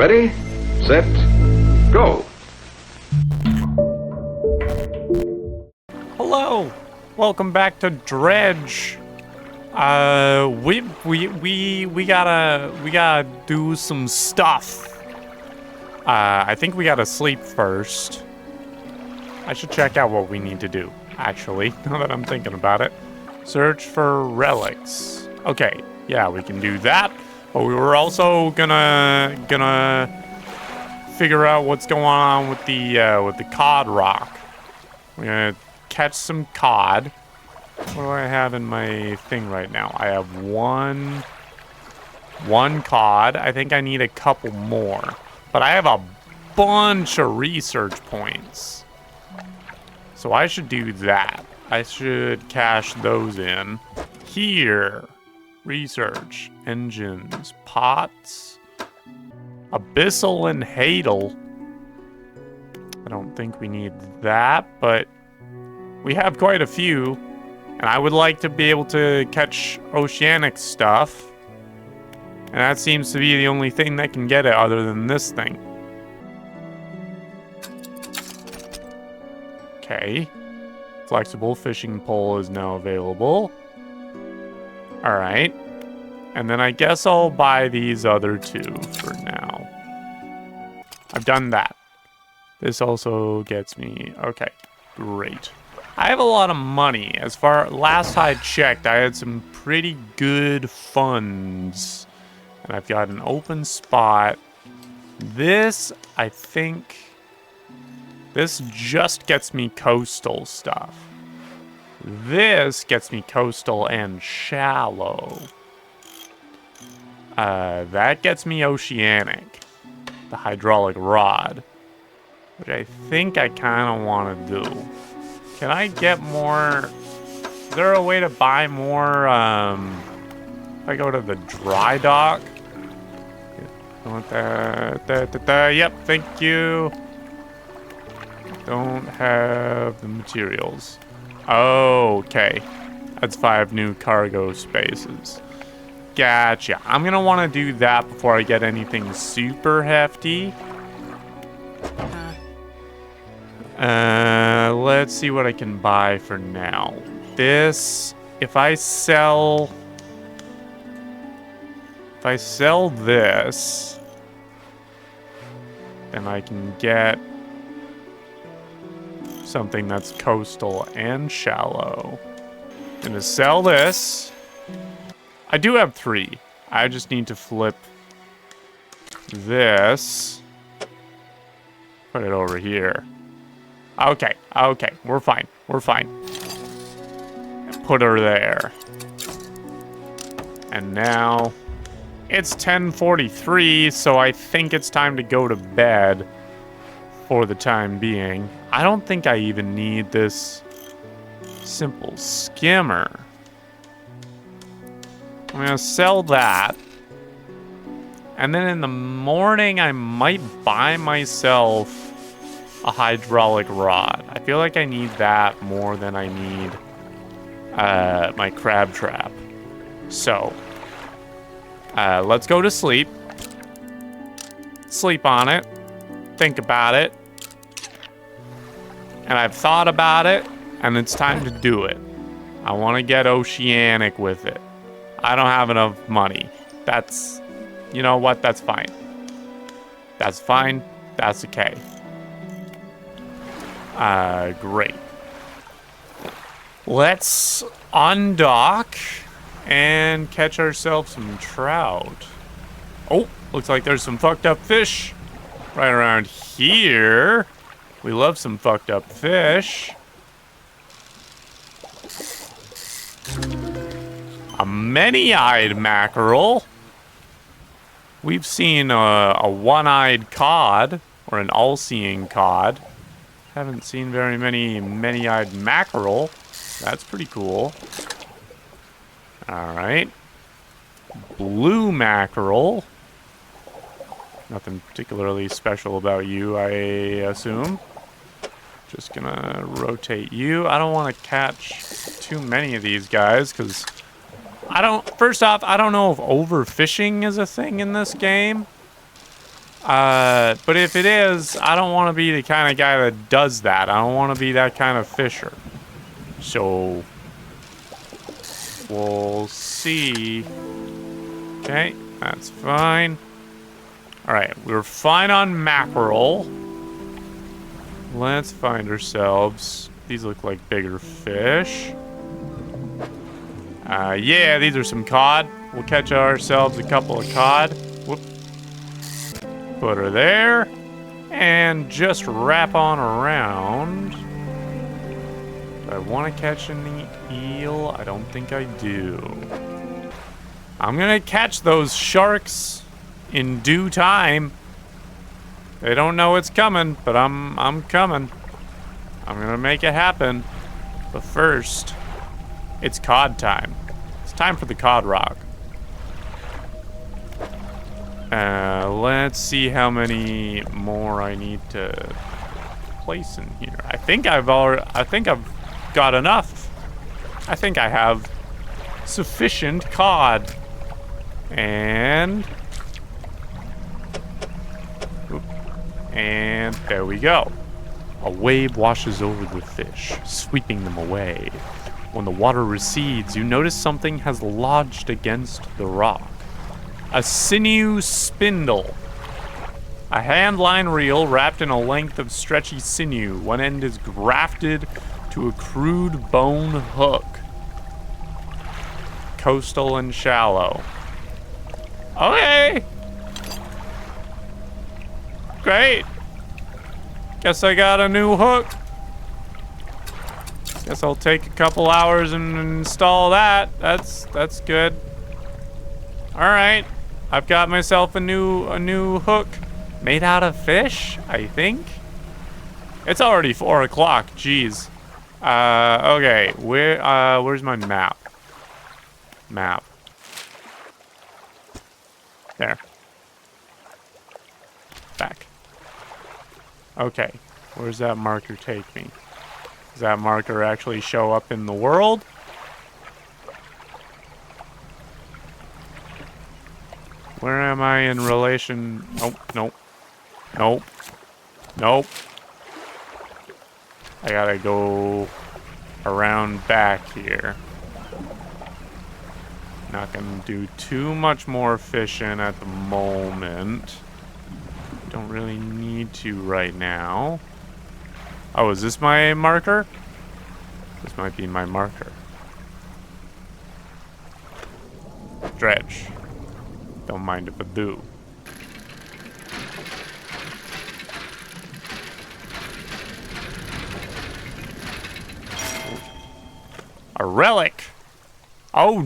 Ready, set, go. Hello, welcome back to Dredge. We gotta do some stuff. I think we gotta sleep first. I should check out what we need to do, actually, now that I'm thinking about it. Search for relics. Okay, yeah, we can do that. But we were also gonna figure out what's going on with the cod rock. We're gonna catch some cod. What do I have in my thing right now? I have one cod. I think I need a couple more. But I have a bunch of research points. So I should do that. I should cash those in. Here. Research. Engines. Pots. Abyssal and Hadal. I don't think we need that, but we have quite a few. And I would like to be able to catch oceanic stuff. And that seems to be the only thing that can get it other than this thing. Okay. Flexible fishing pole is now available. Alright. And then I guess I'll buy these other two for now. I've done that. This also gets me... Okay. Great. I have a lot of money. As far... Last I checked, I had some pretty good funds. And I've got an open spot. This, I think... This just gets me coastal stuff. This gets me coastal and shallow. That gets me oceanic. The hydraulic rod. Which I think I kind of want to do. Can I get more... Is there a way to buy more, if I go to the dry dock? I want that. Yep, thank you. Don't have the materials. Okay. That's 5 new cargo spaces. Gotcha. I'm gonna want to do that before I get anything super hefty. Let's see what I can buy for now. This, if I sell this, then I can get something that's coastal and shallow. Gonna sell this. I do have 3. I just need to flip this. Put it over here. Okay, we're fine. Put her there. And now it's 10:43, so I think it's time to go to bed for the time being. I don't think I even need this simple skimmer. I'm gonna sell that. And then in the morning, I might buy myself a hydraulic rod. I feel like I need that more than I need my crab trap. So, let's go to sleep. Sleep on it. Think about it. And I've thought about it, and it's time to do it. I want to get oceanic with it. I don't have enough money. That's... You know what? That's fine. That's fine. That's okay. Great. Let's undock and catch ourselves some trout. Oh, looks like there's some fucked up fish right around here. We love some fucked up fish. A many-eyed mackerel. We've seen a one-eyed cod, or an all-seeing cod. Haven't seen very many-eyed mackerel. That's pretty cool. Alright. Blue mackerel. Nothing particularly special about you, I assume. Just gonna rotate you. I don't want to catch too many of these guys, because first off, I don't know if overfishing is a thing in this game. But if it is, I don't want to be the kind of guy that does that. I don't want to be that kind of fisher. So, we'll see. Okay, that's fine. Alright, we're fine on mackerel. Let's find ourselves. These look like bigger fish. Yeah, these are some cod. We'll catch ourselves a couple of cod. Whoop. Put her there. And just wrap on around. Do I want to catch any eel? I don't think I do. I'm gonna catch those sharks in due time. They don't know it's coming, but I'm coming. I'm gonna make it happen. But first, it's cod time. It's time for the cod rock. Let's see how many more I need to place in here. I think I've got enough. I think I have sufficient cod. And there we go. A wave washes over the fish, sweeping them away. When the water recedes, you notice something has lodged against the rock. A sinew spindle. A hand-line reel wrapped in a length of stretchy sinew. One end is grafted to a crude bone hook. Coastal and shallow. Okay. Great. Guess I got a new hook. Guess I'll take a couple hours and install that. That's good. All right. I've got myself a new hook made out of fish, I think. It's already 4 o'clock. Jeez. Okay. Where's my map? Map. There. Back. Okay. Where's that marker take me? Does that marker actually show up in the world? Where am I in relation? Nope, nope. Nope. Nope. I gotta go around back here. Not gonna do too much more fishing at the moment. Don't really need to right now. Oh, is this my marker? This might be my marker. Dredge. Don't mind if I do. A relic. Oh,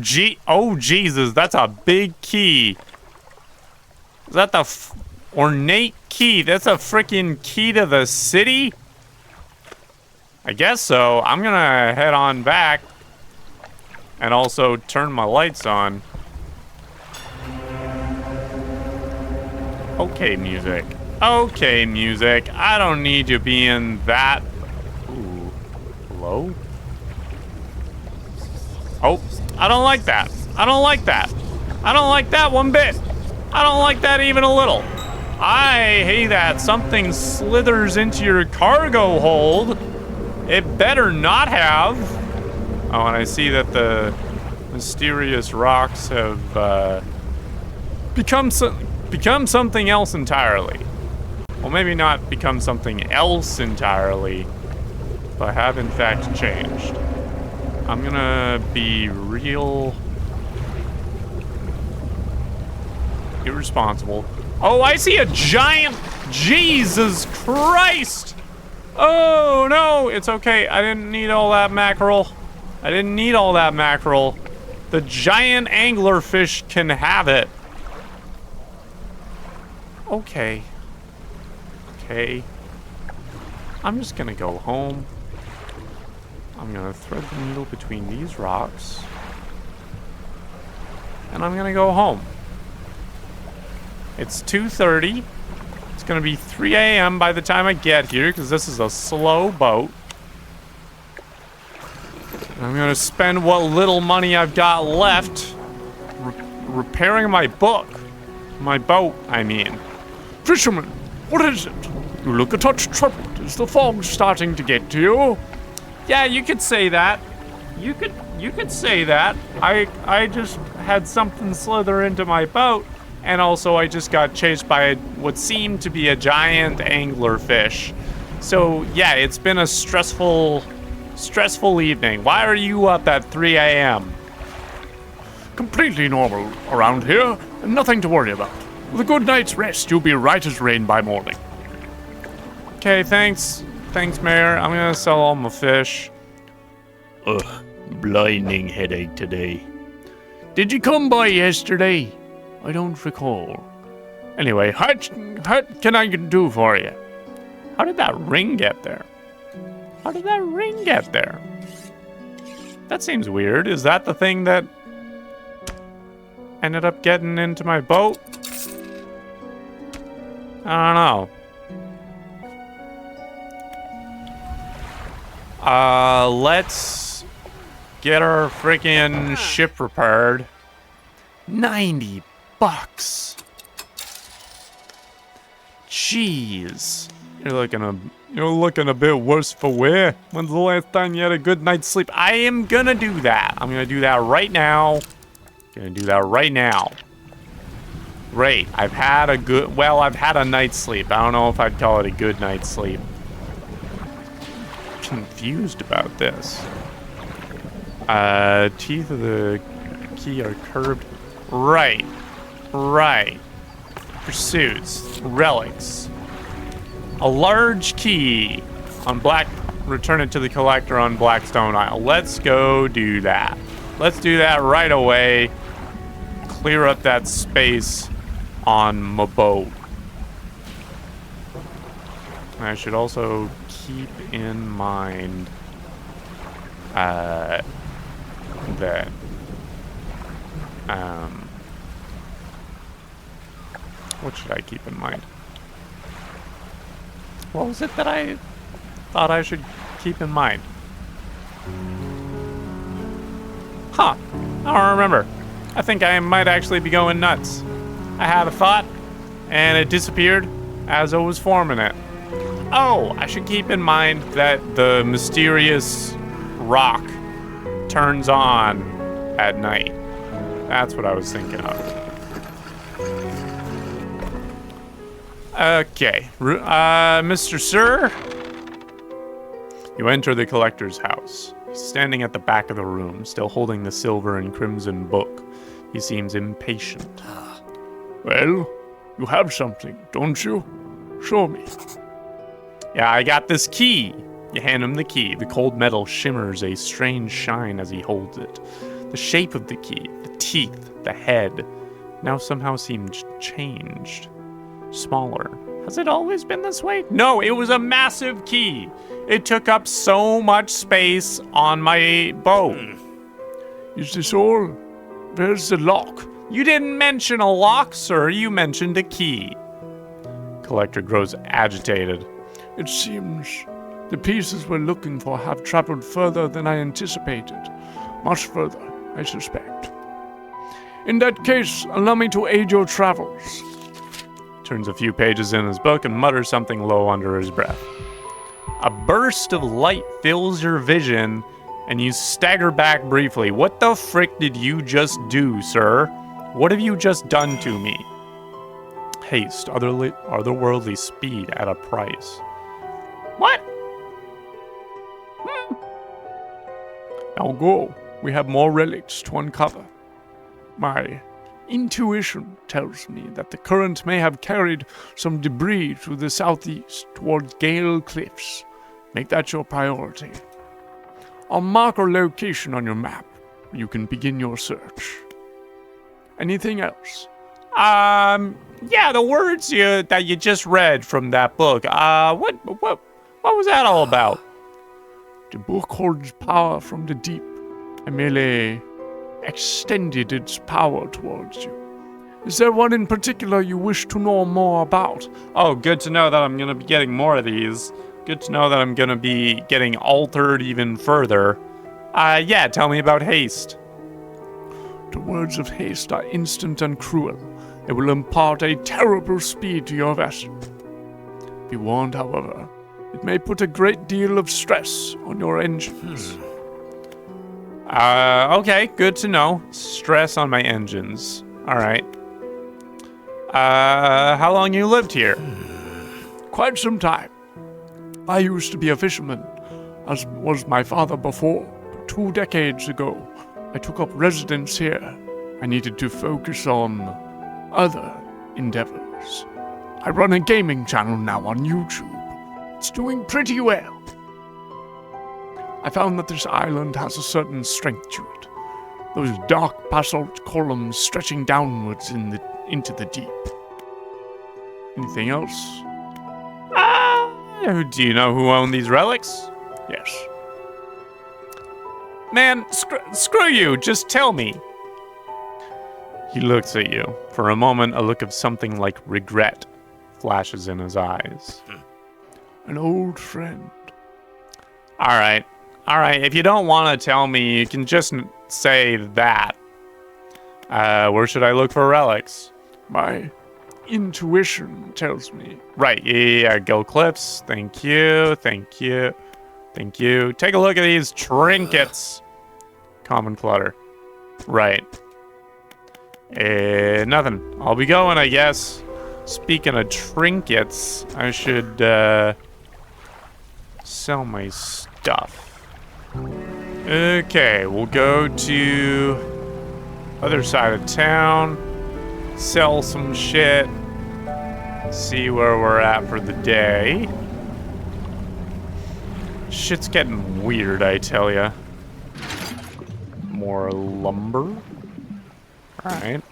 Jesus, that's a big key. Is that the ornate key? That's a freaking key to the city? I guess so. I'm gonna head on back and also turn my lights on. Okay, music. Okay, music. I don't need you being that... Ooh. Hello? Oh, I don't like that. I don't like that. I don't like that one bit. I don't like that even a little. I hate that something slithers into your cargo hold. It better not have. Oh, and I see that the mysterious rocks have become something else entirely. Well, maybe not become something else entirely, but have in fact changed. I'm gonna be real irresponsible. Oh, I see a giant... Jesus Christ! Oh, no, it's okay. I didn't need all that mackerel. I didn't need all that mackerel. The giant anglerfish can have it. Okay. Okay. I'm just gonna go home. I'm gonna thread the needle between these rocks. And I'm gonna go home. It's 2:30. It's gonna be 3 a.m. by the time I get here, because this is a slow boat. And I'm gonna spend what little money I've got left repairing my boat, I mean. Fisherman, what is it? You look a touch troubled. Is the fog starting to get to you? Yeah, you could say that. You could say that. I just had something slither into my boat, and also I just got chased by what seemed to be a giant anglerfish. So yeah, it's been a stressful evening. Why are you up at 3 a.m.? Completely normal around here, and nothing to worry about. With a good night's rest, you'll be right as rain by morning. Okay, thanks. Thanks, Mayor. I'm gonna sell all my fish. Ugh, blinding headache today. Did you come by yesterday? I don't recall. Anyway, what can I do for you? How did that ring get there? That seems weird. Is that the thing that ended up getting into my boat? I don't know. Let's get our freaking ship repaired. $90. Jeez. You're looking a bit worse for wear. When's the last time you had a good night's sleep? I am gonna do that. I'm gonna do that right now. Great. I've had a night's sleep. I don't know if I'd call it a good night's sleep. Confused about this. Teeth of the key are curved. Right. Pursuits. Relics. A large key on black. Return it to the collector on Blackstone Isle. Let's go do that. Let's do that right away. Clear up that space on my boat. I should also keep in mind that what should I keep in mind? What was it that I thought I should keep in mind? Huh, I don't remember. I think I might actually be going nuts. I had a thought, and it disappeared as I was forming it. Oh, I should keep in mind that the mysterious rock turns on at night. That's what I was thinking of. Okay, Mr. Sir? You enter the collector's house. He's standing at the back of the room, still holding the silver and crimson book. He seems impatient. Well, you have something, don't you? Show me. Yeah, I got this key. You hand him the key. The cold metal shimmers a strange shine as he holds it. The shape of the key, the teeth, the head, now somehow seemed changed. Smaller. Has it always been this way? No, it was a massive key. It took up so much space on my boat. Is this all? Where's the lock? You didn't mention a lock, sir. You mentioned a key. Collector grows agitated. It seems the pieces we're looking for have traveled further than I anticipated. Much further, I suspect. In that case, allow me to aid your travels. Turns a few pages in his book and mutters something low under his breath. A burst of light fills your vision, and you stagger back briefly. What the frick did you just do, sir? What have you just done to me? Haste, otherworldly speed at a price. What? Now go. We have more relics to uncover. My intuition tells me that the current may have carried some debris to the southeast towards Gale Cliffs. Make that your priority. I'll mark our location on your map. You can begin your search. Anything else? Yeah, the words that you just read from that book. What was that all about? The book holds power from the deep. I merely extended its power towards you. Is there one in particular you wish to know more about? Oh, good to know that I'm going to be getting more of these. Good to know that I'm going to be getting altered even further. Yeah, tell me about haste. The words of haste are instant and cruel. It will impart a terrible speed to your vessel. Be warned, however, it may put a great deal of stress on your engines. Okay, good to know. Stress on my engines. All right. How long you lived here? Quite some time. I used to be a fisherman, as was my father before. But 2 decades ago, I took up residence here. I needed to focus on other endeavors. I run a gaming channel now on YouTube. It's doing pretty well. I found that this island has a certain strength to it. Those dark basalt columns stretching downwards into the deep. Anything else? Do you know who owned these relics? Yes. Man, screw you. Just tell me. He looks at you. For a moment, a look of something like regret flashes in his eyes. An old friend. All right. If you don't want to tell me, you can just say that. Where should I look for relics? My intuition tells me. Right, yeah, Go Cliffs. Thank you. Take a look at these trinkets. Common clutter. Right. Nothing. I'll be going, I guess. Speaking of trinkets, I should, sell my stuff. Okay, we'll go to other side of town, sell some shit, see where we're at for the day. Shit's getting weird, I tell ya. More lumber. Alright.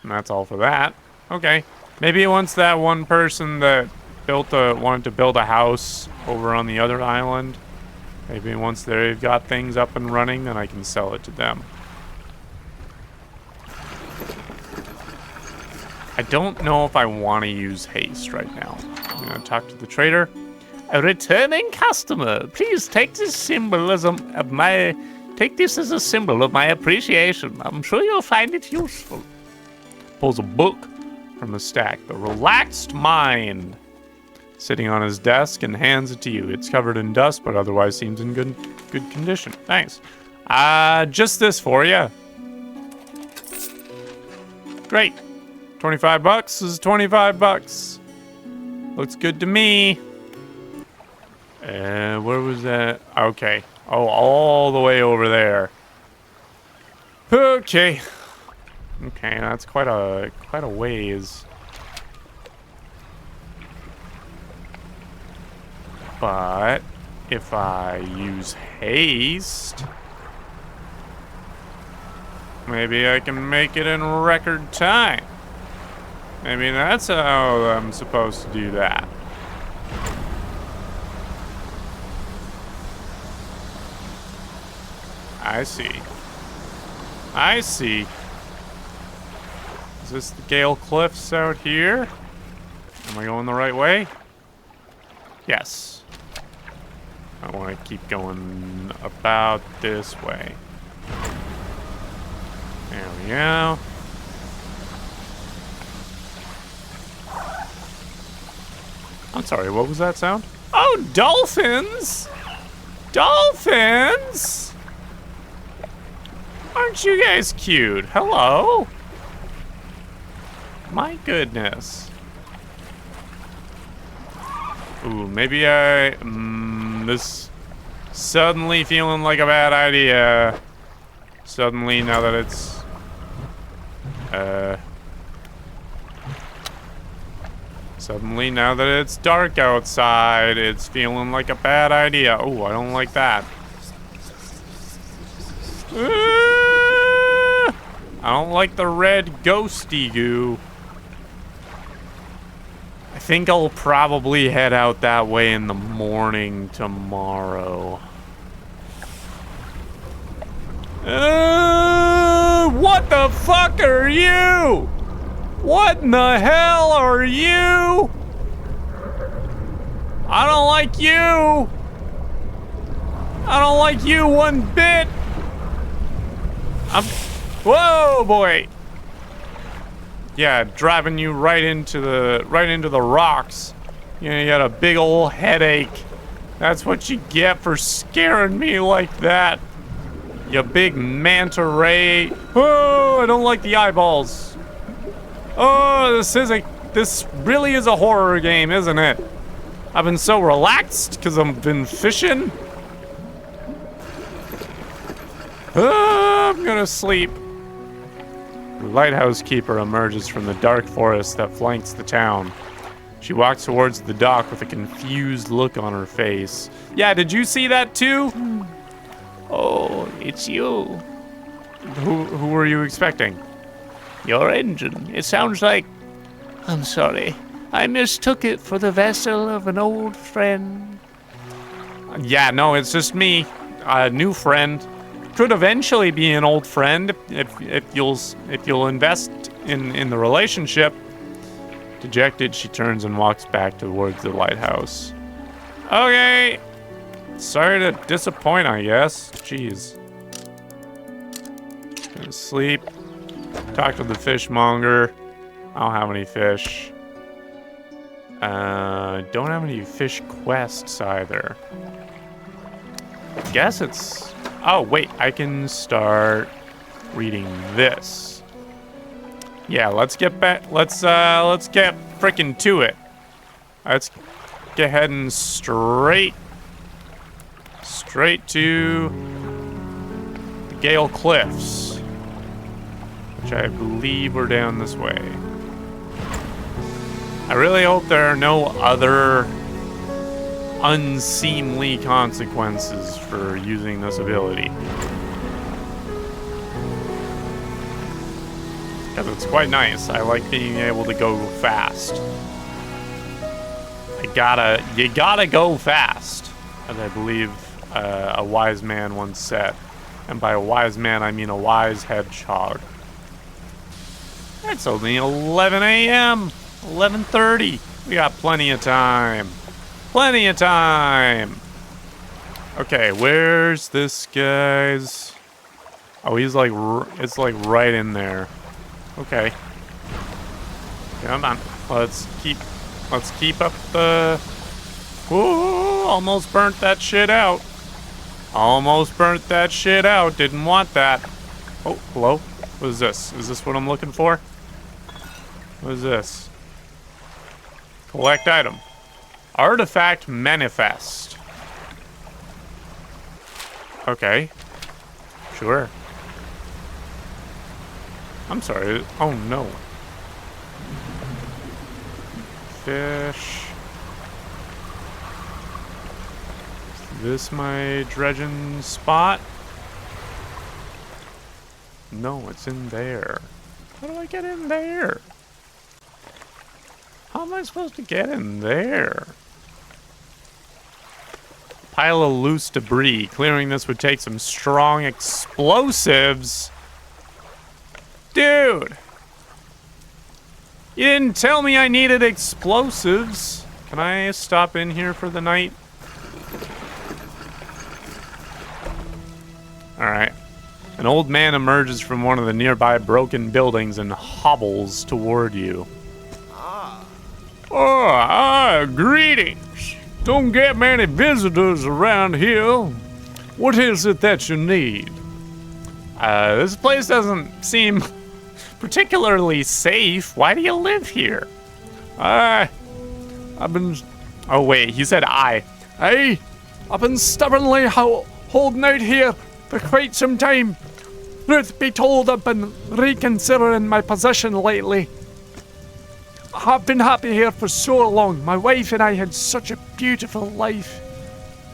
And that's all for that. Okay. Maybe once that one person that wanted to build a house over on the other island, maybe once they've got things up and running, then I can sell it to them. I don't know if I want to use haste right now. I'm going to talk to the trader. A returning customer. Please take this as a symbol of my appreciation. I'm sure you'll find it useful. Pulls a book from the stack. The Relaxed Mind. Sitting on his desk and hands it to you. It's covered in dust, but otherwise seems in good condition. Thanks. Just this for you. Great. 25 bucks is 25 bucks. Looks good to me. Where was that? Okay. Oh, all the way over there. Okay. Okay, that's quite a ways. But if I use haste, maybe I can make it in record time. Maybe that's how I'm supposed to do that. I see. Is this the Gale Cliffs out here? Am I going the right way? Yes. I want to keep going about this way. There we go. I'm sorry, what was that sound? Oh, dolphins! Dolphins! Aren't you guys cute? Hello? My goodness. Ooh, maybe this suddenly feeling like a bad idea. Suddenly, now that it's, suddenly, now that it's dark outside, it's feeling like a bad idea. Oh, I don't like that. I don't like the red ghosty goo. I think I'll probably head out that way in the morning tomorrow. What the fuck are you? What in the hell are you? I don't like you. I don't like you one bit. Whoa, boy. Yeah, driving you right into the rocks. You know, you got a big old headache. That's what you get for scaring me like that. You big manta ray. Oh, I don't like the eyeballs. Oh, this really is a horror game, isn't it? I've been so relaxed because I've been fishing. Oh, I'm gonna sleep. The lighthouse keeper emerges from the dark forest that flanks the town. She walks towards the dock with a confused look on her face. Yeah, did you see that too? Oh, it's you. Who were you expecting? Your engine. It sounds like... I'm sorry. I mistook it for the vessel of an old friend. Yeah, no, it's just me. A new friend. Could eventually be an old friend if you'll invest in the relationship. Dejected, she turns and walks back towards the lighthouse. Okay. Sorry to disappoint, I guess. Jeez. Gonna sleep. Talk to the fishmonger. I don't have any fish. Don't have any fish quests either. Guess it's... Oh, wait. I can start reading this. Yeah, let's get back. Let's get frickin' to it. Let's get heading straight to the Gale Cliffs, which I believe we're down this way. I really hope there are no other unseemly consequences for using this ability. Because it's quite nice. I like being able to go fast. You gotta go fast, as I believe a wise man once said. And by a wise man, I mean a wise hedgehog. It's only 11 a.m. 11:30. We got plenty of time. Plenty of time. Okay, where's this guy's? Oh, he's like, it's like right in there. Okay. Come on. Let's keep up the... Whoa, almost burnt that shit out. Almost burnt that shit out. Didn't want that. Oh, hello? What is this? Is this what I'm looking for? What is this? Collect item. Artifact manifest. Okay. Sure. I'm sorry. Oh no. Fish. Is this my dredging spot? No, it's in there. How do I get in there? How am I supposed to get in there? Pile of loose debris. Clearing this would take some strong explosives. Dude! You didn't tell me I needed explosives. Can I stop in here for the night? Alright. An old man emerges from one of the nearby broken buildings and hobbles toward you. Greetings. Don't get many visitors around here. What is it that you need? This place doesn't seem particularly safe. Why do you live here? I've been... Oh, wait, he said I. I've been stubbornly holding out here for quite some time. Truth be told, I've been reconsidering my position lately. I've been happy here for so long. My wife and I had such a beautiful life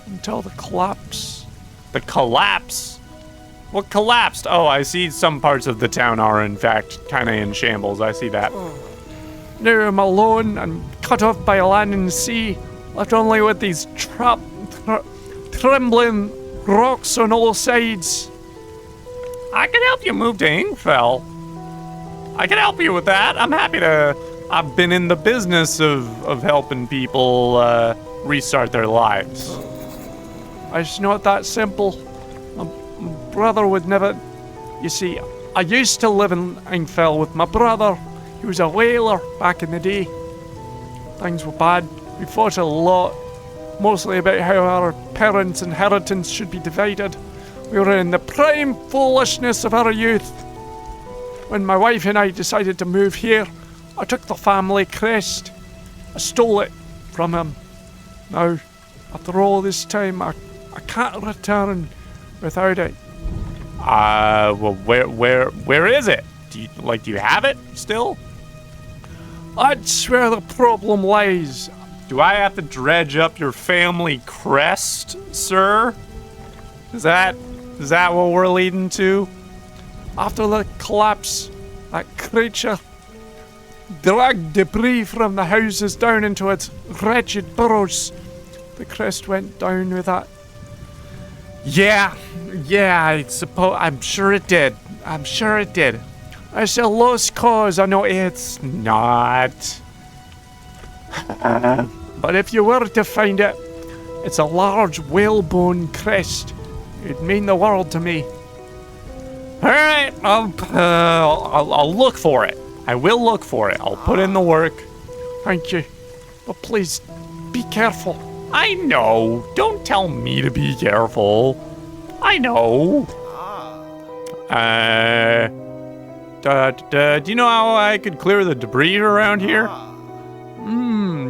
until the collapse. The collapse? What collapsed? Oh, I see some parts of the town are, in fact, kind of in shambles. I see that. Now I'm alone and cut off by land and sea, left only with these trembling rocks on all sides. I can help you move to Ingfell. I can help you with that. I'm happy to... I've been in the business of helping people restart their lives. It's not that simple. My brother would never... You see, I used to live in Ingfell with my brother. He was a whaler back in the day. Things were bad. We fought a lot, mostly about how our parents' inheritance should be divided. We were in the prime foolishness of our youth. When my wife and I decided to move here, I took the family crest. I stole it from him. Now, after all this time, I can't return without it. Well, where is it? Do you have it still? That's where the problem lies. Do I have to dredge up your family crest, sir? Is that what we're leading to? After the collapse, that creature dragged debris from the houses down into its wretched burrows. The crest went down with that. Yeah, I'm sure it did. It's a lost cause, I know It's not. but if you were to find it, it's a large whalebone crest. It'd mean the world to me. All right, I'll look for it. I will look for it. I'll put in the work. Thank you. But please, be careful. I know. Don't tell me to be careful. I know. Do you know how I could clear the debris around here?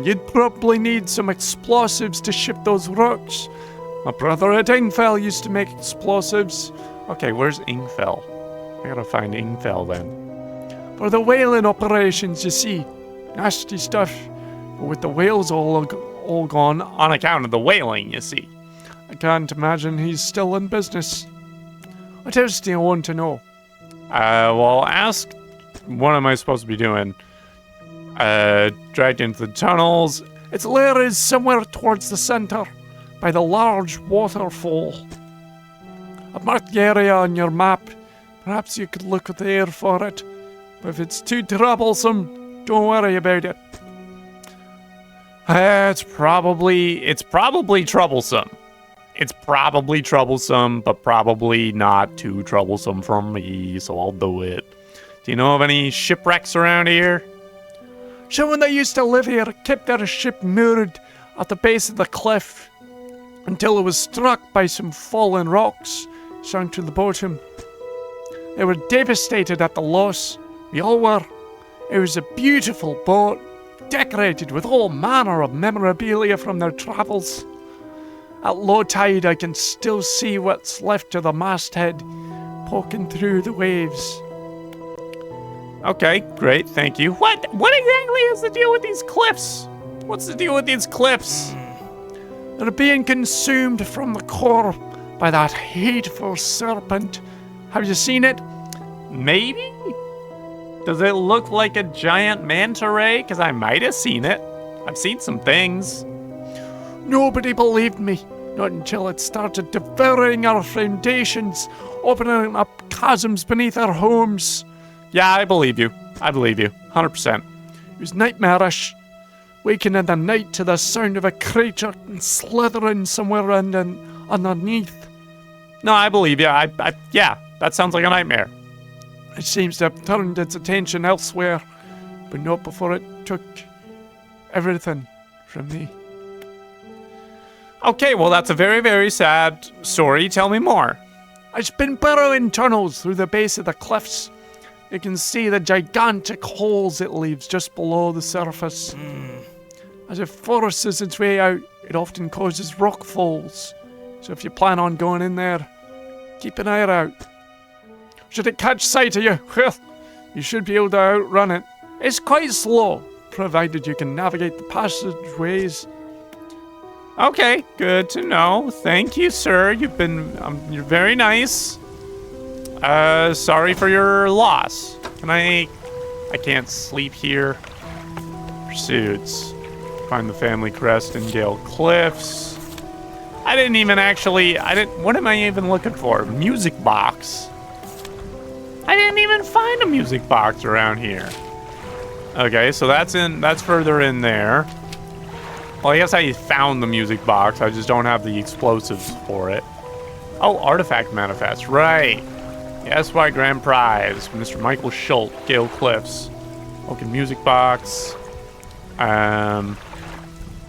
You'd probably need some explosives to ship those rocks. My brother at Ingfell used to make explosives. Okay, where's Ingfell? I gotta find Ingfell then. For the whaling operations, you see. Nasty stuff. But with the whales all gone, On account of the whaling, you see. I can't imagine he's still in business. What else do you want to know? Well, ask what am I supposed to be doing? Dragged into the tunnels. Its lair is somewhere towards the center, by the large waterfall. I've marked the area on your map. Perhaps you could look there for it. But if it's too troublesome, don't worry about it. It's probably troublesome. It's probably troublesome, but probably not too troublesome for me, so I'll do it. Do you know of any shipwrecks around here? Someone that used to live here kept their ship moored at the base of the cliff until it was struck by some fallen rocks, sunk to the bottom. They were devastated at the loss. We all were. It was a beautiful boat, decorated with all manner of memorabilia from their travels. At low tide, I can still see what's left of the masthead poking through the waves. Okay, great, thank you. What exactly is the deal with these cliffs? What's the deal with these cliffs? They're being consumed from the core by that hateful serpent. Have you seen it? Maybe? Does it look like a giant manta ray? Because I might have seen it. I've seen some things. Nobody believed me. Not until it started devouring our foundations, opening up chasms beneath our homes. Yeah, I believe you. 100%. It was nightmarish. Waking in the night to the sound of a creature slithering somewhere underneath. No, I believe you. Yeah, that sounds like a nightmare. It seems to have turned its attention elsewhere, but not before it took everything from me. Okay, well, that's a very, very sad story. Tell me more. I've been burrowing tunnels through the base of the cliffs. You can see the gigantic holes it leaves just below the surface. As it forces its way out, it often causes rock falls. So if you plan on going in there, keep an eye out. Should it catch sight of you, well, you should be able to outrun it. It's quite slow, provided you can navigate the passageways. Okay, good to know. Thank you, sir. You're very nice. Sorry for your loss. I can't sleep here. Pursuits. Find the family crest in Gale Cliffs. What am I even looking for? Music box. I didn't even find a music box around here. Okay, so that's further in there. Well, I guess I found the music box. I just don't have the explosives for it. Oh, artifact manifest. Right. The SY Grand Prize. Mr. Michael Schultz, Gale Cliffs. Okay, music box.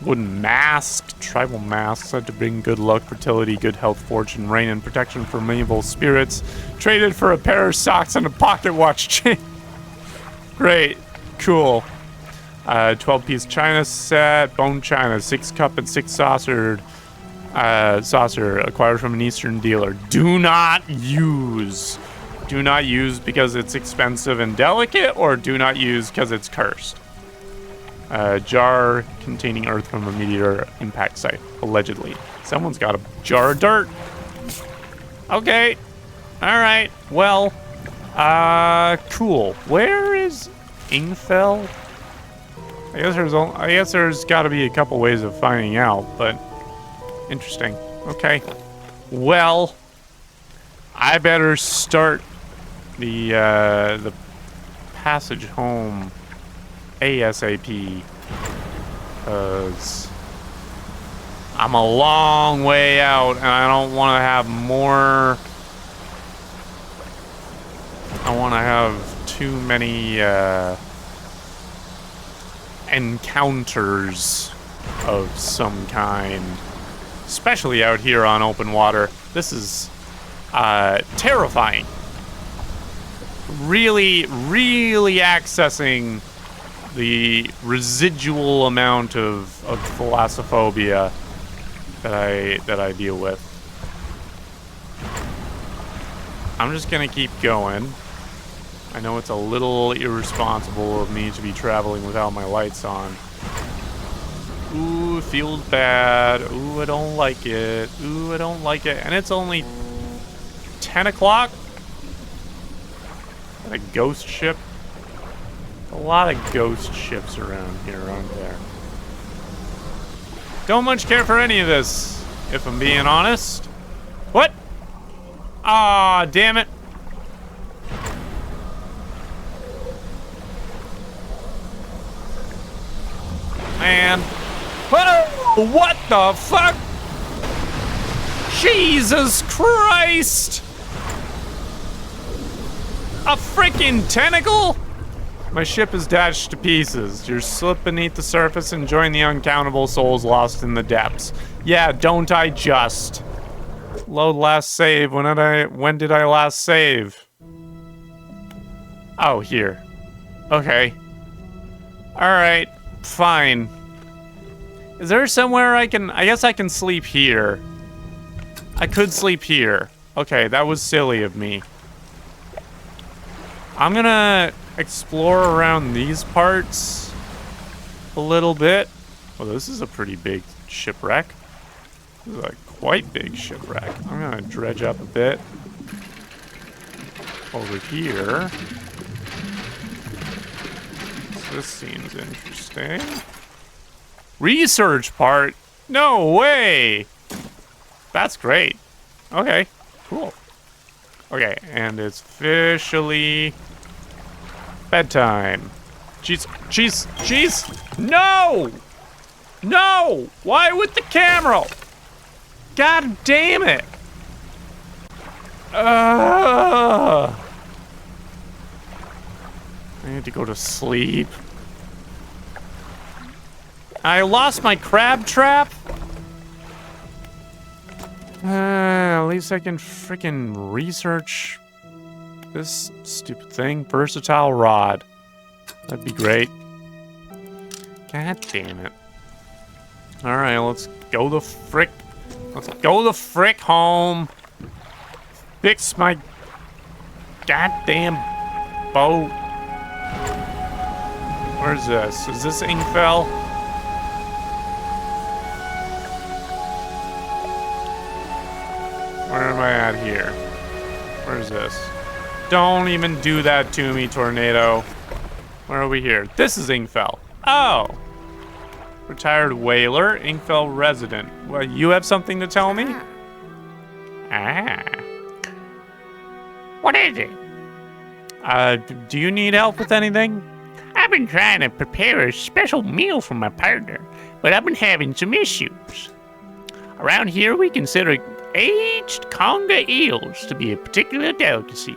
Wooden mask. Tribal masks said to bring good luck, fertility, good health, fortune, rain, and protection from evil spirits. Traded for a pair of socks and a pocket watch chain. Great. Cool. 12-piece china set. Bone china. 6 cup and 6 saucer. Saucer acquired from an Eastern dealer. Do not use. Do not use because it's expensive and delicate, or do not use because it's cursed. Jar containing earth from a meteor impact site, allegedly. Someone's got a jar of dirt. Okay. All right. Well, cool. Where is Ingfell? I guess there's got to be a couple ways of finding out, but interesting. Okay. Well, I better start the passage home ASAP, because I'm a long way out and I don't want to have more. I want to have too many encounters of some kind, especially out here on open water. This is terrifying. Really, really accessing the residual amount of thalassophobia that I deal with. I'm just gonna keep going. I know it's a little irresponsible of me to be traveling without my lights on. Ooh, it feels bad. Ooh, I don't like it. Ooh, I don't like it. And it's only 10 o'clock? A ghost ship? A lot of ghost ships around here, aren't there? Don't much care for any of this, if I'm being honest. What? Ah, damn it. Man. Whoa! What the fuck? Jesus Christ! A freaking tentacle? My ship is dashed to pieces. You're slip beneath the surface and join the uncountable souls lost in the depths. Yeah, don't I just? Load last save. When did I last save? Oh, here. Okay. Alright, fine. Is there somewhere I guess I can sleep here. I could sleep here. Okay, that was silly of me. I'm gonna explore around these parts a little bit. Well, this is a pretty big shipwreck. This is a quite big shipwreck. I'm gonna dredge up a bit over here. This seems interesting. Research part? No way! That's great. Okay, cool. Okay, and it's officially bedtime. Jeez! No! No! Why with the camera? God damn it! I need to go to sleep. I lost my crab trap? At least I can freaking research this stupid thing. Versatile rod. That'd be great. God damn it. Alright, let's go the frick. Let's go the frick home. Fix my goddamn boat. Where's this? Is this Ingfell? Where am I at here? Where's this? Don't even do that to me, tornado. Where are we here? This is Ingfell. Oh. Retired whaler, Ingfell resident. Well, you have something to tell me? Ah. What is it? Do you need help with anything? I've been trying to prepare a special meal for my partner, but I've been having some issues. Around here, we consider aged conger eels to be a particular delicacy.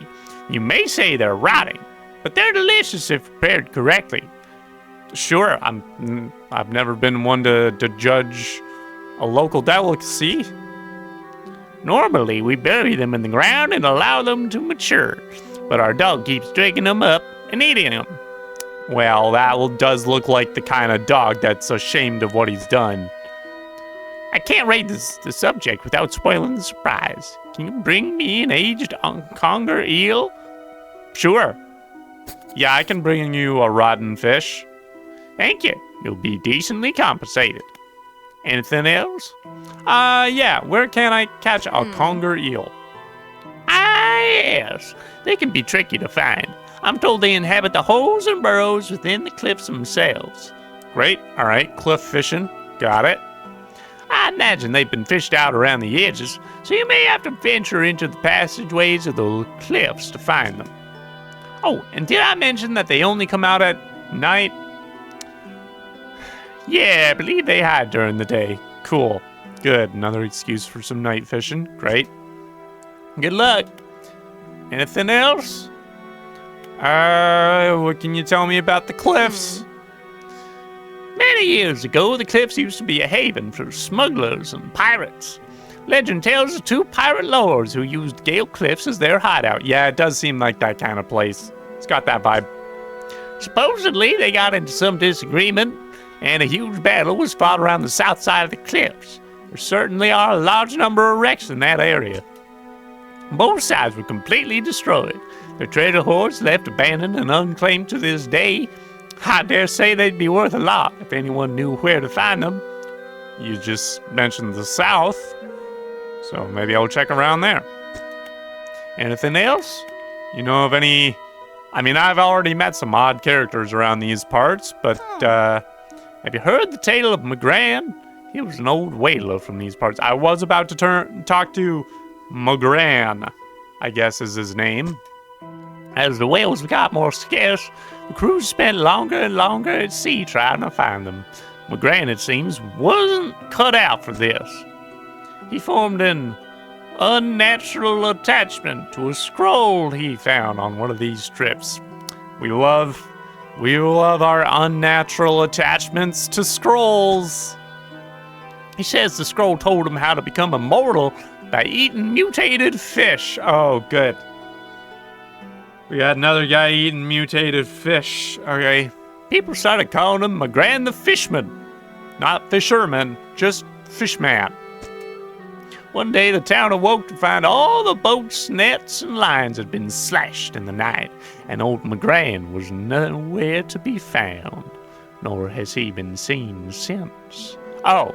You may say they're rotting, but they're delicious if prepared correctly. Sure, I've never been one to judge a local delicacy. Normally, we bury them in the ground and allow them to mature, but our dog keeps digging them up and eating them. Well, does look like the kind of dog that's ashamed of what he's done. I can't rate the subject without spoiling the surprise. Can you bring me an aged conger eel? Sure. Yeah, I can bring you a rotten fish. Thank you. You'll be decently compensated. Anything else? Yeah, where can I catch a conger eel? Yes. They can be tricky to find. I'm told they inhabit the holes and burrows within the cliffs themselves. Great. All right, cliff fishing. Got it. I imagine they've been fished out around the edges, so you may have to venture into the passageways of the cliffs to find them. Oh, and did I mention that they only come out at night? Yeah, I believe they hide during the day. Cool. Good. Another excuse for some night fishing. Great. Good luck. Anything else? What can you tell me about the cliffs? Many years ago, the cliffs used to be a haven for smugglers and pirates. Legend tells of 2 pirate lords who used Gale Cliffs as their hideout. Yeah, it does seem like that kind of place. It's got that vibe. Supposedly, they got into some disagreement, and a huge battle was fought around the south side of the cliffs. There certainly are a large number of wrecks in that area. Both sides were completely destroyed. Their treasure hoards left abandoned and unclaimed to this day. I dare say they'd be worth a lot if anyone knew where to find them. You just mentioned the south, so maybe I'll check around there. Anything else? You know of any... I mean, I've already met some odd characters around these parts, but, Have you heard the tale of McGran? He was an old whaler from these parts. I was about to talk to McGran, I guess is his name. As the whales got more scarce, the crews spent longer and longer at sea trying to find them. McGran, it seems, wasn't cut out for this. He formed an unnatural attachment to a scroll he found on one of these trips. We love our unnatural attachments to scrolls. He says the scroll told him how to become immortal by eating mutated fish. Oh, good. We got another guy eating mutated fish. Okay. People started calling him McGran the Fishman. Not fisherman, just fishman. One day the town awoke to find all the boats, nets, and lines had been slashed in the night, and old McGran was nowhere to be found, nor has he been seen since. Oh,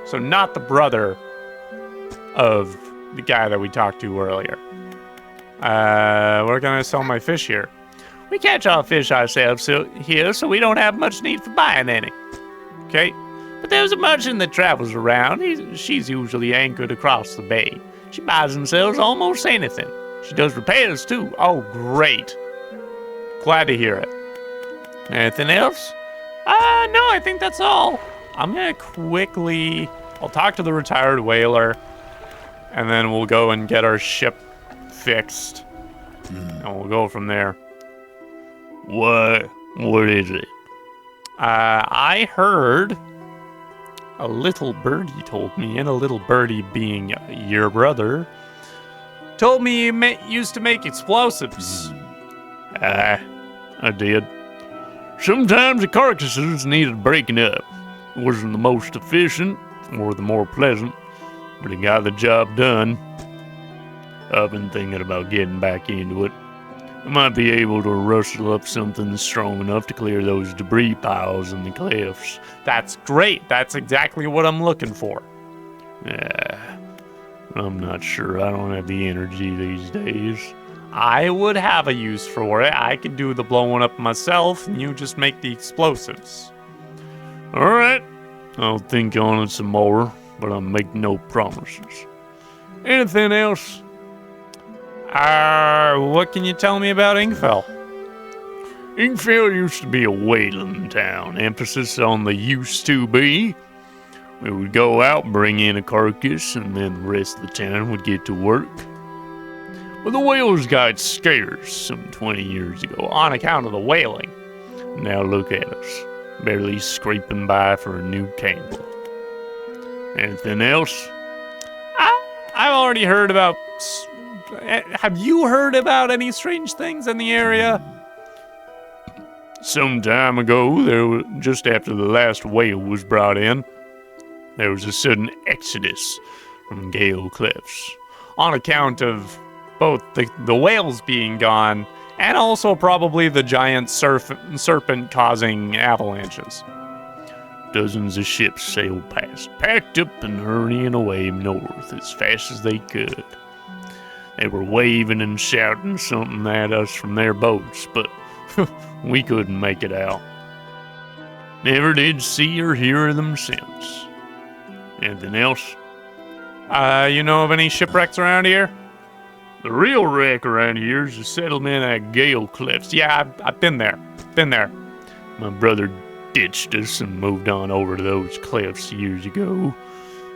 so not the brother of the guy that we talked to earlier. Where can I sell my fish here? We catch our fish ourselves here, so we don't have much need for buying any. Okay. But there's a merchant that travels around. She's usually anchored across the bay. She buys and sells almost anything. She does repairs, too. Oh, great. Glad to hear it. Anything else? No, I think that's all. I'm going to I'll talk to the retired whaler, and then we'll go and get our ship fixed. And we'll go from there. What is it? I heard... A little birdie told me, and a little birdie being your brother, told me you used to make explosives. I did. Sometimes the carcasses needed breaking up. It wasn't the most efficient or the more pleasant, but it got the job done. I've been thinking about getting back into it. I might be able to rustle up something strong enough to clear those debris piles in the cliffs. That's great. That's exactly what I'm looking for. I'm not sure. I don't have the energy these days. I would have a use for it. I could do the blowing up myself, and you just make the explosives. All right. I'll think on it some more, but I'll make no promises. Anything else? What can you tell me about Ingfell? Ingfell used to be a whaling town, emphasis on the used to be. We would go out, bring in a carcass, and then the rest of the town would get to work. Well, the whales got scarce some 20 years ago On account of the whaling. Now look at us, barely scraping by for a new candle. Anything else? I've already heard about... Have you heard about any strange things in the area? Some time ago, just after the last whale was brought in, there was a sudden exodus from Gale Cliffs. On account of both the whales being gone and also probably the giant serpent causing avalanches. Dozens of ships sailed past, packed up and hurrying away north as fast as they could. They were waving and shouting something at us from their boats, but we couldn't make it out. Never did see or hear of them since. Anything else? You know of any shipwrecks around here? The real wreck around here is the settlement at Gale Cliffs. Yeah, I've been there. Been there. My brother ditched us and moved on over to those cliffs years ago.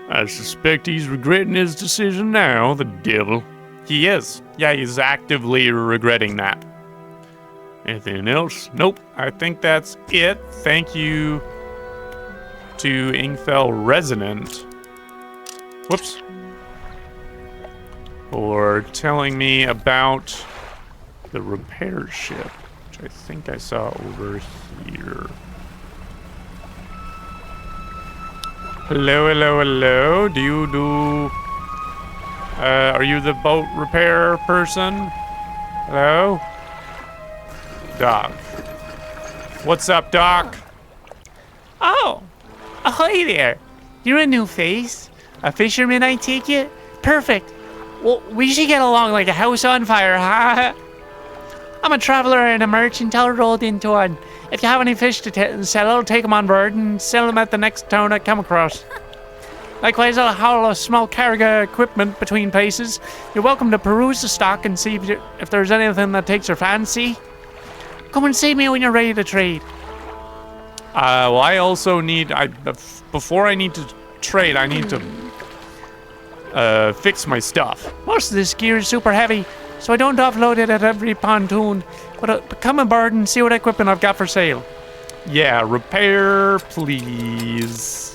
I suspect he's regretting his decision now, the devil. He is. Yeah, he's actively regretting that. Anything else? Nope. I think that's it. Thank you to Ingfell Resident. Whoops. For telling me about the repair ship, which I think I saw over here. Hello, hello, hello. Are you the boat repair person? Hello? Doc. What's up, Doc? Oh, ahoy there. You're a new face. A fisherman, I take it? Perfect. Well, we should get along like a house on fire, huh? I'm a traveler and a merchant all rolled into one. If you have any fish to sell, I'll take them on board and sell them at the next town I come across. Likewise, I'll haul a small cargo equipment between places. You're welcome to peruse the stock and see if there's anything that takes your fancy. Come and see me when you're ready to trade. Well, I also need... before I need to trade, I need to fix my stuff. Most of this gear is super heavy, so I don't offload it at every pontoon. But come aboard and see what equipment I've got for sale. Yeah, repair, please.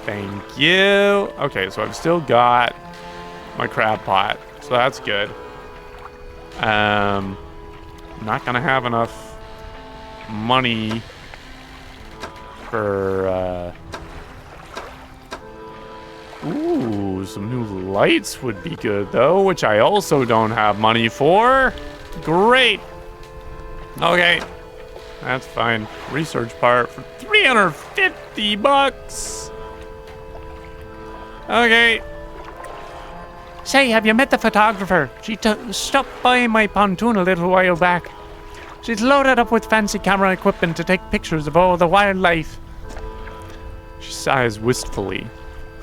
Thank you. Okay, so I've still got my crab pot, so that's good. I'm not gonna have enough money for ooh, some new lights would be good though, which I also don't have money for. Great. Okay, that's fine. Research part for 350 bucks. Okay. Say, have you met the photographer? She stopped by my pontoon a little while back. She's loaded up with fancy camera equipment to take pictures of all the wildlife. She sighs wistfully.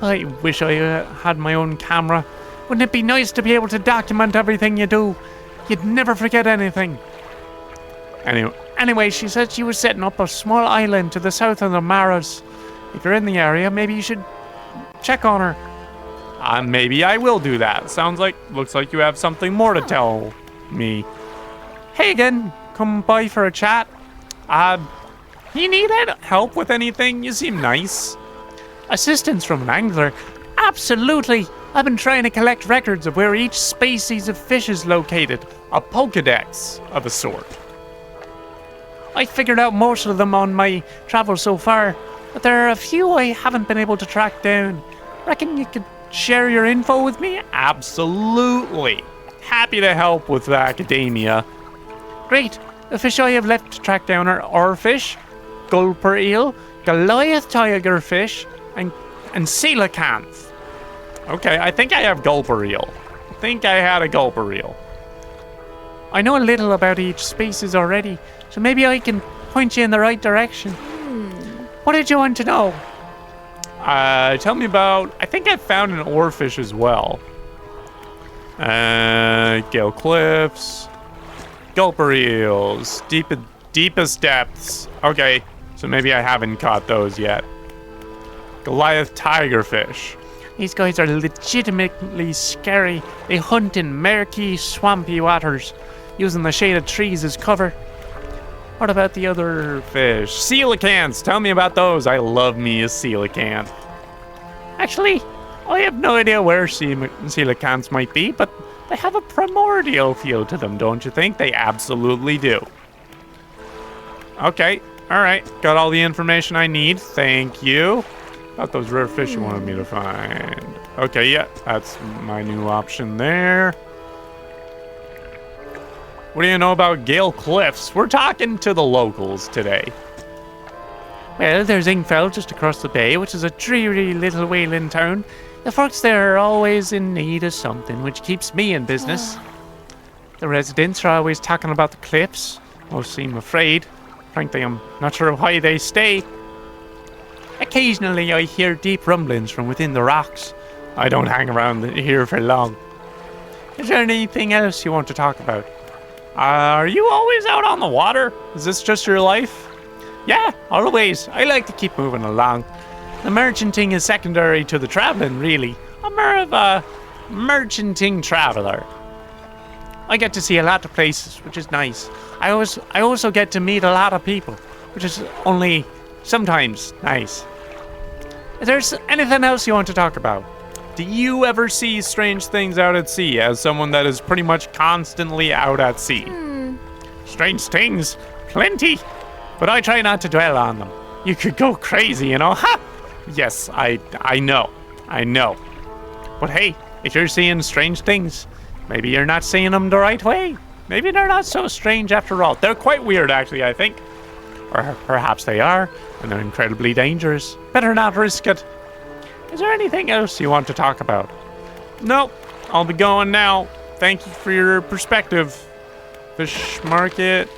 I wish I had my own camera. Wouldn't it be nice to be able to document everything you do? You'd never forget anything. Anyway, she said she was setting up a small island to the south of the Maras. If you're in the area, maybe you should check on her. Maybe I will do that. Looks like you have something more to tell me. Hey again, come by for a chat. You need help with anything? You seem nice. Assistance from an angler? Absolutely. I've been trying to collect records of where each species of fish is located. A Pokedex of a sort. I figured out most of them on my travels so far, but there are a few I haven't been able to track down. Reckon you could share your info with me? Absolutely. Happy to help with academia. Great. The fish I have left to track down are oarfish, gulper eel, Goliath tigerfish, and coelacanth. Okay, I think I have gulper eel. I think I had a gulper eel. I know a little about each species already, so maybe I can point you in the right direction. What did you want to know? Tell me about... I think I found an oarfish as well. Gale Cliffs. Gulper eels. Deepest depths. Okay, so maybe I haven't caught those yet. Goliath tigerfish. These guys are legitimately scary. They hunt in murky, swampy waters, using the shade of trees as cover. What about the other fish? Coelacanths! Tell me about those. I love me a coelacanth. Actually, I have no idea where coelacanths might be, but they have a primordial feel to them, don't you think? They absolutely do. Okay, alright. Got all the information I need. Thank you. Got those rare fish you wanted me to find. Okay, yeah, that's my new option there. What do you know about Gale Cliffs? We're talking to the locals today. Well, there's Ingfell just across the bay, which is a dreary little whaling town. The folks there are always in need of something, which keeps me in business. The residents are always talking about the cliffs. Most seem afraid. Frankly, I'm not sure why they stay. Occasionally, I hear deep rumblings from within the rocks. I don't hang around here for long. Is there anything else you want to talk about? Are you always out on the water? Is this just your life? Yeah, always. I like to keep moving along. The merchanting is secondary to the traveling, really. I'm more of a merchanting traveler. I get to see a lot of places, which is nice. I also get to meet a lot of people, which is only sometimes nice. Is there anything else you want to talk about? Do you ever see strange things out at sea as someone that is pretty much constantly out at sea? Strange things? Plenty. But I try not to dwell on them. You could go crazy, you know? Ha! Yes, I know. I know. But hey, if you're seeing strange things, maybe you're not seeing them the right way. Maybe they're not so strange after all. They're quite weird, actually, I think. Or perhaps they are, and they're incredibly dangerous. Better not risk it. Is there anything else you want to talk about? Nope. I'll be going now. Thank you for your perspective. Fish market.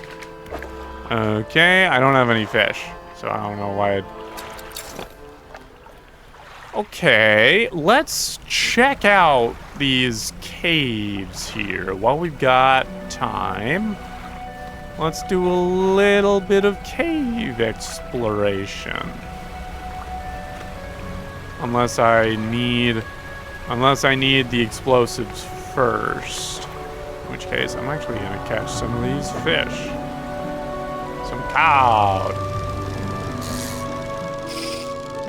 Okay, I don't have any fish, so I don't know why. Okay, let's check out these caves here while we've got time. Let's do a little bit of cave exploration. Unless I need the explosives first. In which case, I'm actually gonna catch some of these fish. Some cod.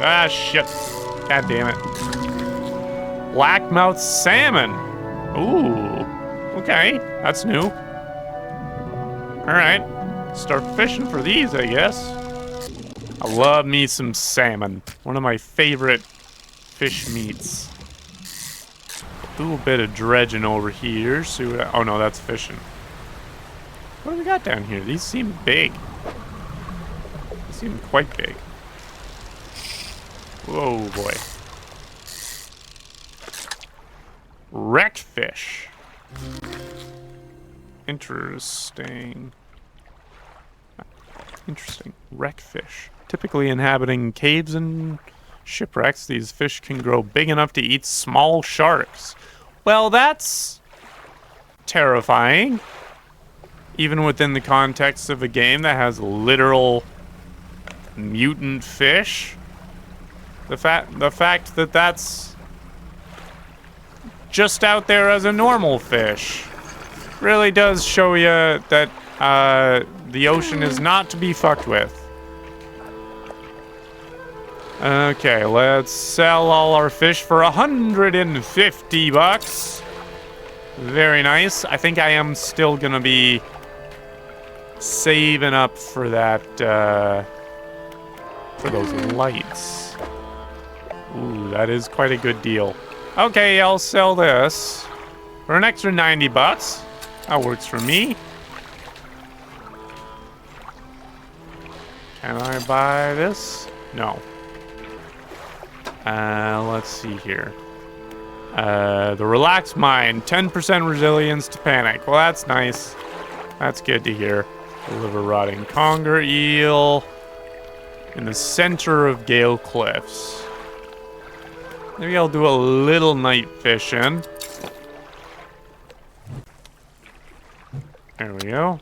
Ah, shit. God damn it. Blackmouth salmon. Ooh. Okay, that's new. Alright. Start fishing for these, I guess. I love me some salmon. One of my favorite fish meats. A little bit of dredging over here. See what oh no, that's fishing. What do we got down here? These seem big. They seem quite big. Whoa, boy. Wreckfish. Interesting. Interesting. Wreckfish. Typically inhabiting caves and shipwrecks, these fish can grow big enough to eat small sharks. Well, that's terrifying. Even within the context of a game that has literal mutant fish. The fact that that's just out there as a normal fish really does show you that the ocean is not to be fucked with. Okay, let's sell all our fish for 150 bucks. Very nice. I think I am still gonna be saving up for that, for those lights. Ooh, that is quite a good deal. Okay, I'll sell this for an extra 90 bucks. That works for me. Can I buy this? No. Let's see here. The relaxed mind, 10% resilience to panic. Well, that's nice. That's good to hear. Deliver rotting conger eel in the center of Gale Cliffs. Maybe I'll do a little night fishing. There we go.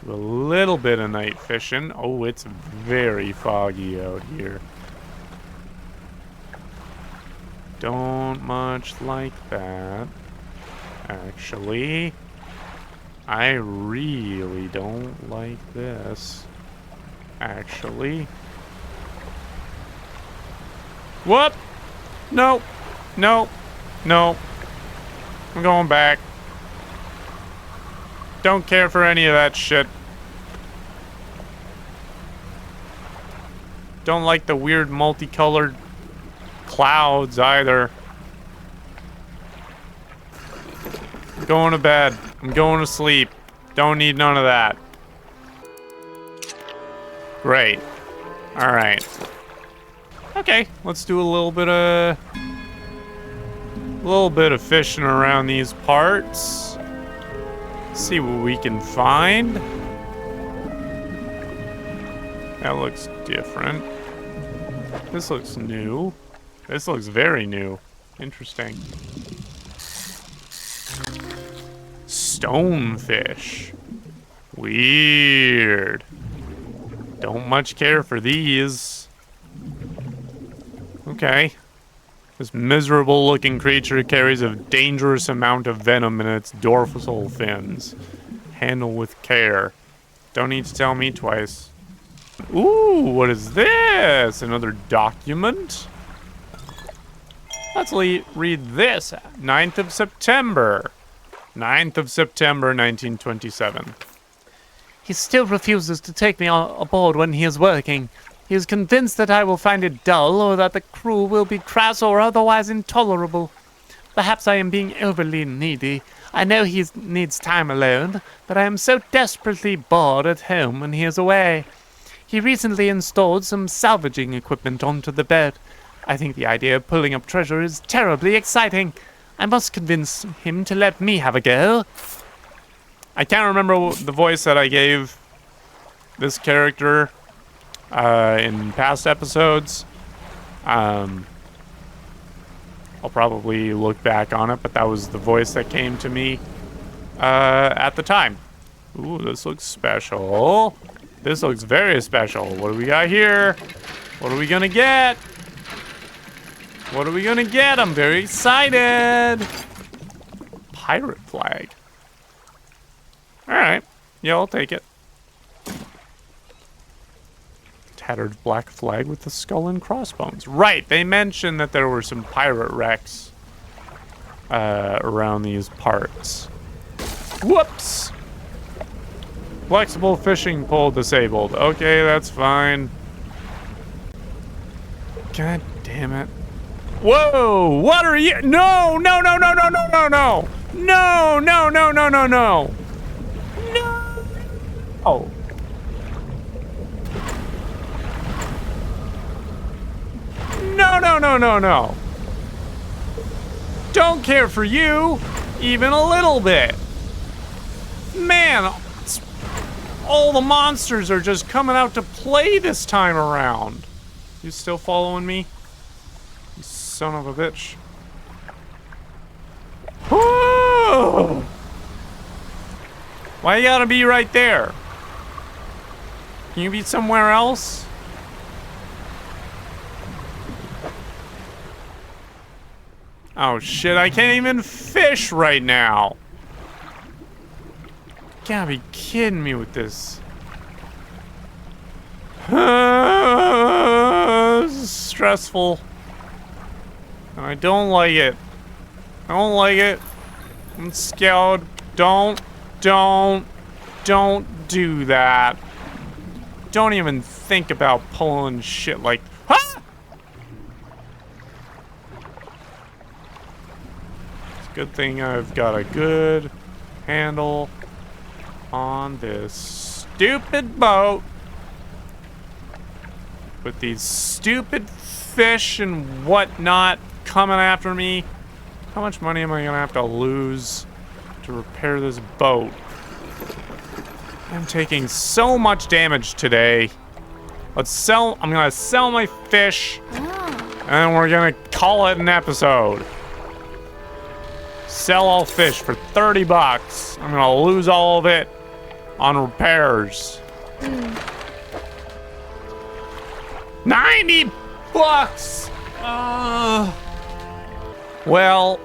Do a little bit of night fishing. Oh, it's very foggy out here. Don't much like that. Actually, I really don't like this. Actually. What? Nope. Nope. Nope. I'm going back. Don't care for any of that shit. Don't like the weird multicolored clouds either. I'm going to bed. I'm going to sleep. Don't need none of that. Great. All right. Okay, let's do a little bit of fishing around these parts. See what we can find. That looks different. This looks new. This looks very new. Interesting. Stonefish. Weird. Don't much care for these. Okay. This miserable looking creature carries a dangerous amount of venom in its dorsal fins. Handle with care. Don't need to tell me twice. Ooh, what is this? Another document? Let's read this. 9th of September. 9th of September, 1927. He still refuses to take me aboard when he is working. He is convinced that I will find it dull or that the crew will be crass or otherwise intolerable. Perhaps I am being overly needy. I know he needs time alone, but I am so desperately bored at home when he is away. He recently installed some salvaging equipment onto the bed. I think the idea of pulling up treasure is terribly exciting. I must convince him to let me have a go. I can't remember the voice that I gave this character in past episodes. I'll probably look back on it, but that was the voice that came to me at the time. Ooh, this looks special. This looks very special. What do we got here? What are we gonna get? What are we gonna get? I'm very excited. Pirate flag. All right. Yeah, I'll take it. Tattered black flag with the skull and crossbones. Right, they mentioned that there were some pirate wrecks around these parts. Whoops! Flexible fishing pole disabled. Okay, that's fine. God damn it. Whoa! What are you? No! No! No! No! No! No! No! No! No! No! No! No! No! No! No! Oh. No! No! No! No! No! Don't care for you, even a little bit. Man, all the monsters are just coming out to play this time around. You still following me? You son of a bitch. Whoa! Why you gotta be right there? Can you be somewhere else? Oh shit, I can't even fish right now. You gotta be kidding me with this. This is stressful. And I don't like it. I don't like it. I'm scared. Don't do that. Don't even think about pulling shit like, ah! It's a good thing I've got a good handle on this stupid boat with these stupid fish and whatnot coming after me. How much money am I gonna have to lose to repair this boat? I'm taking so much damage today. I'm gonna sell my fish, and we're gonna call it an episode. Sell all fish for 30 bucks. I'm gonna lose all of it on repairs. 90 bucks! Well,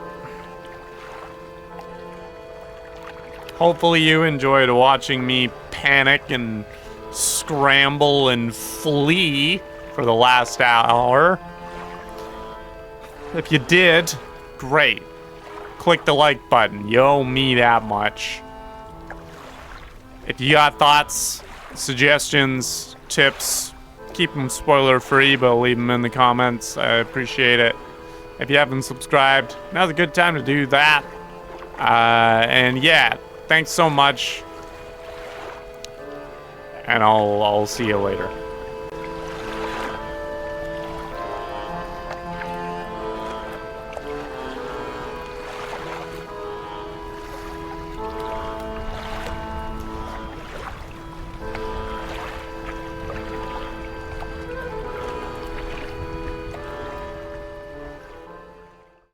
hopefully you enjoyed watching me panic and scramble and flee for the last hour. If you did, great. Click the like button. You owe me that much. If you got thoughts, suggestions, tips, keep them spoiler free, but leave them in the comments. I appreciate it. If you haven't subscribed, now's a good time to do that. And yeah, thanks so much. And I'll see you later.